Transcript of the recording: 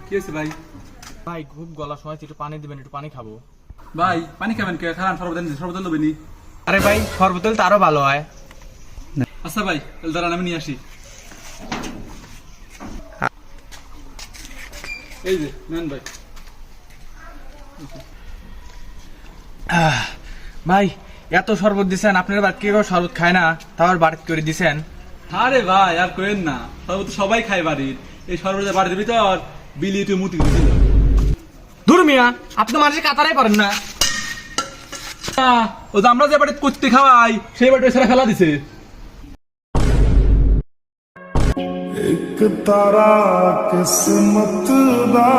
কি হয়েছে ভাই? ভাই খুব গলা সময় একটু পানি দিবেন, একটু পানি খাবো। ভাই পানি খাবেন কে? খারাপ সর্বদান দেবেনি। আরে ভাই শরবত হলে তো আরো ভালো হয়। আচ্ছা ভাই, তাহলে দাঁড়ান আমি নিয়ে আসি। এই যে নেন ভাই। ভাই এত শরবত দিছেন, আপনার বাড়ি কেউ শরবত খায় না, তাও বাড়িতে করে দিছেন। আরে ভাই আর কইেন না, শরবত সবাই খায় বাড়ির। এই শরবতের বাড়ির ভিতর বিলি তুই মুতি দিয়েছিল। দূর মিয়া, আপনি তো মানুষের কাতারাই পারেন না। ও যে আমরা যে বাড়িতে কুত্তি খাওয়াই সেই বাড়িতে সেরা ফেলা দিছে। एक तारा किस्मत दा